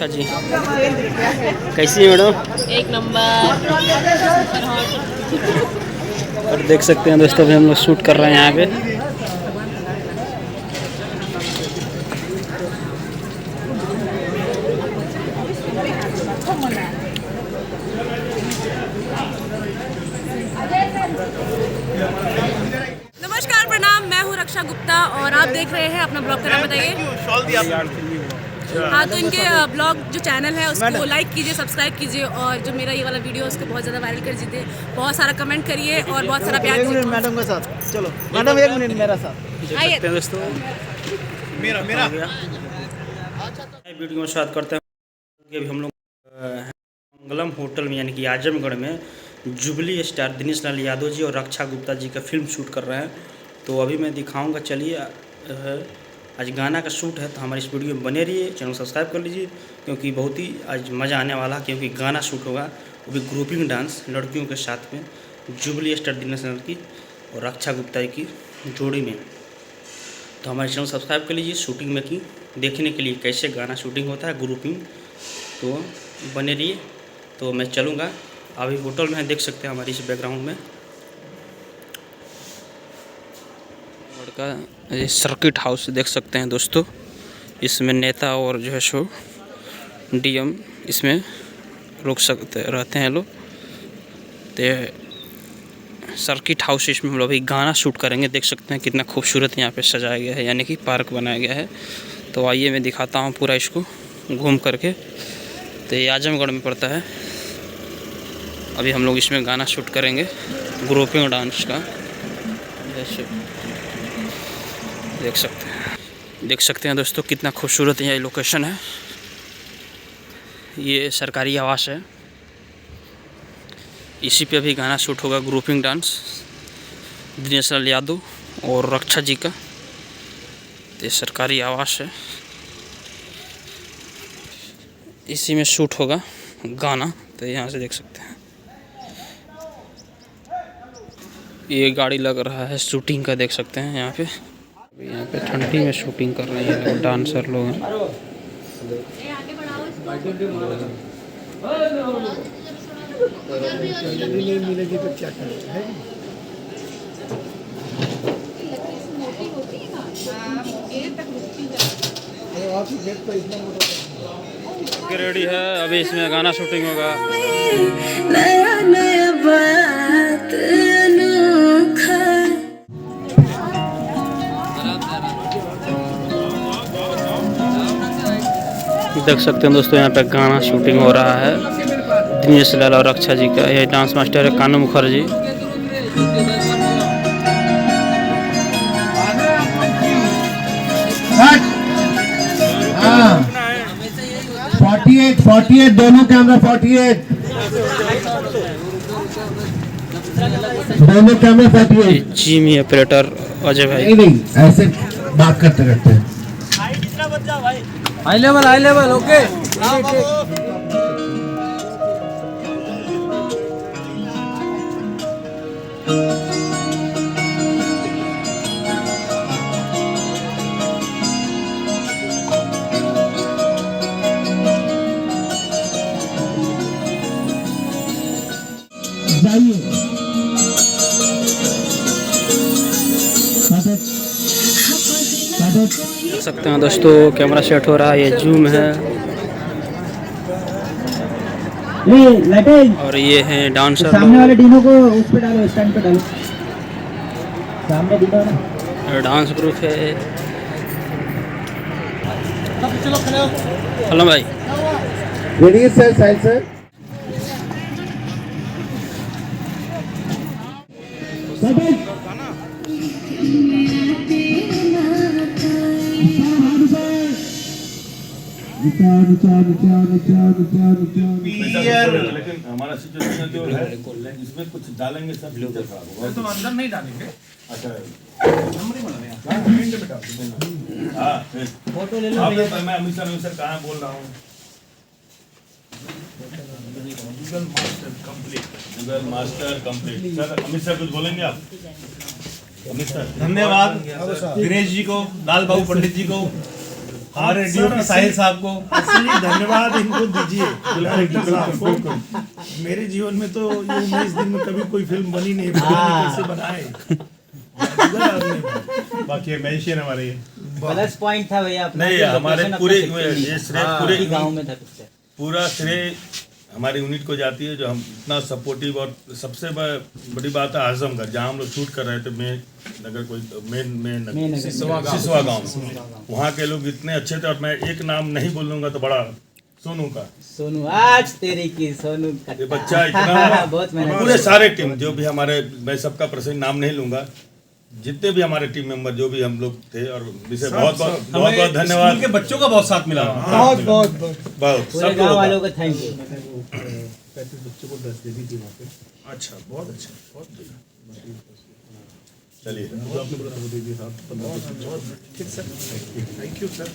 रक्षा जी, कैसी है मैडम? एक नंबर। और देख सकते हैं दोस्तों, अभी हम लोग शूट कर रहे हैं यहाँ पे। नमस्कार, प्रणाम। मैं हूँ रक्षा गुप्ता और आप देख रहे हैं अपना ब्लॉग का नाम बताइए। हाँ, तो इनके ब्लॉग जो चैनल है उसको लाइक कीजिए, सब्सक्राइब कीजिए और जो मेरा ये वाला वीडियो है उसको बहुत ज़्यादा वायरल कर दीजिए। बहुत सारा कमेंट करिए और बहुत सारा प्यार दीजिए। मैडम के साथ चलो, मैडम 1 मिनट मेरा साथ आइए दोस्तों, मेरा वीडियो में स्वागत करते हैं। अभी हम लोग मंगलम होटल में यानी कि आजमगढ़ में जुबली स्टार दिनेश लाल यादव जी और रक्षा गुप्ता जी का फिल्म शूट कर रहे हैं। तो अभी मैं दिखाऊंगा, चलिए। आज गाना का शूट है, तो हमारे इस वीडियो में बने रहिए, चैनल सब्सक्राइब कर लीजिए, क्योंकि बहुत ही आज मज़ा आने वाला है। क्योंकि गाना शूट होगा, वो भी ग्रुपिंग डांस लड़कियों के साथ में, जुबली स्टार दिनेश लाल की और रक्षा गुप्ता की जोड़ी में। तो हमारे चैनल सब्सक्राइब कर लीजिए। शूटिंग में की देखने के लिए कैसे गाना शूटिंग होता है ग्रुपिंग, तो बने रहिए। तो मैं चलूँगा, अभी होटल में देख सकते हैं हमारी इस बैकग्राउंड में का ये सर्किट हाउस देख सकते हैं दोस्तों। इसमें नेता और जो है सो डीएम इसमें रुक सकते रहते हैं लोग। तो सर्किट हाउस, इसमें हम लोग अभी गाना शूट करेंगे। देख सकते हैं कितना खूबसूरत यहाँ पे सजाया गया है, यानी कि पार्क बनाया गया है। तो आइए मैं दिखाता हूँ पूरा इसको घूम करके। तो ये आजमगढ़ में पड़ता है। अभी हम लोग इसमें गाना शूट करेंगे ग्रुपिंग डांस का। जैसे देख सकते हैं दोस्तों कितना खूबसूरत यह लोकेशन है। ये सरकारी आवास है, इसी पे अभी गाना शूट होगा ग्रुपिंग डांस दिनेश लाल यादव और रक्षा जी का। ये सरकारी आवास है, इसी में शूट होगा गाना। तो यहाँ से देख सकते हैं ये गाड़ी लग रहा है शूटिंग का, देख सकते हैं यहाँ पे। यहाँ पे ठंडी में शूटिंग कर रहे हैं डांसर लोग हैं। मिलेगी तो क्या करेंगे? रेडी है, अभी इसमें गाना शूटिंग होगा। नया नया बात अनोखा। देख सकते हैं दोस्तों, यहाँ पे गाना शूटिंग हो रहा है दिनेश लाल और रक्षा जी का। ये डांस मास्टर है कानू मुखर्जी। हाँ, 48 दोनों कैमरा 48 दोनों कैमरा 48। जिमी ऑपरेटर अजय भाई। नहीं ऐसे बात करते रहते हैं। High level okay. जाइए देख सकते हैं दोस्तों, कैमरा सेट हो रहा है, ये जूम है और ये है डांसर। सामने वाले डीनो को उस पे डालो, स्टैंड पे डालो। सामने डीनो ना, डांस ग्रुप है। चलो खड़े हो। हेलो भाई, रेडी सर, साइड सर। लेकिन हमारा सिचुएशन जो है इसमें कुछ डालेंगे सब खराब होगा। तो अंदर नहीं डालेंगे। अच्छा, फोटो ले लो। मैं अमित सर कहाँ बोल रहा हूँ। Google master complete. Sir Amit sir कुछ बोलेंगे आप? अमित सर धन्यवाद दिनेश जी को, लाल बाबू पंडित जी को हमारे डीओपी साहिल साहब को असली धन्यवाद इनको दीजिए डायरेक्टर साहब को। मेरे जीवन में तो ये 19 दिन में कभी कोई फिल्म बनी नहीं, कैसे बनाए। बाकी मैजिशियन हमारे प्लस पॉइंट था भैया अपना नहीं, कि हमारे location पूरे अपना शिफ्टिंग ये था। श्रेय हाँ, पूरे ही गांव में था पिक्चर। पूरा श्रेय हमारी यूनिट को जाती है, जो हम इतना सपोर्टिव। और सबसे बड़ी बात है आजमगढ़, जहाँ हम लोग शूट कर रहे थे, मेन सिसवा गाँव में, वहाँ के लोग इतने अच्छे थे। और मैं एक नाम नहीं बोलूँगा तो बड़ा सोनू का, सोनू आज तेरी की सोनू ये बच्चा इतना बहुत मेहनत पूरे सारे टीम जो भी हमारे, मैं सबका प्रसंग नाम नहीं लूँगा, जितने भी हमारे टीम मेंबर जो भी हम लोग थे, और विषय बहुत बहुत धन्यवाद। के बच्चों का बहुत साथ मिला। बहुत बहुत बहुत पूरे सब गांव लोगों वालों का। का थैंक यू। 35 बच्चों को ड्रेस दे दी थी वहाँ पे। अच्छा, बहुत अच्छा, बहुत चलिए आपने बोला वो दे दिया साहब 15 ठीक सर, थैंक यू सर।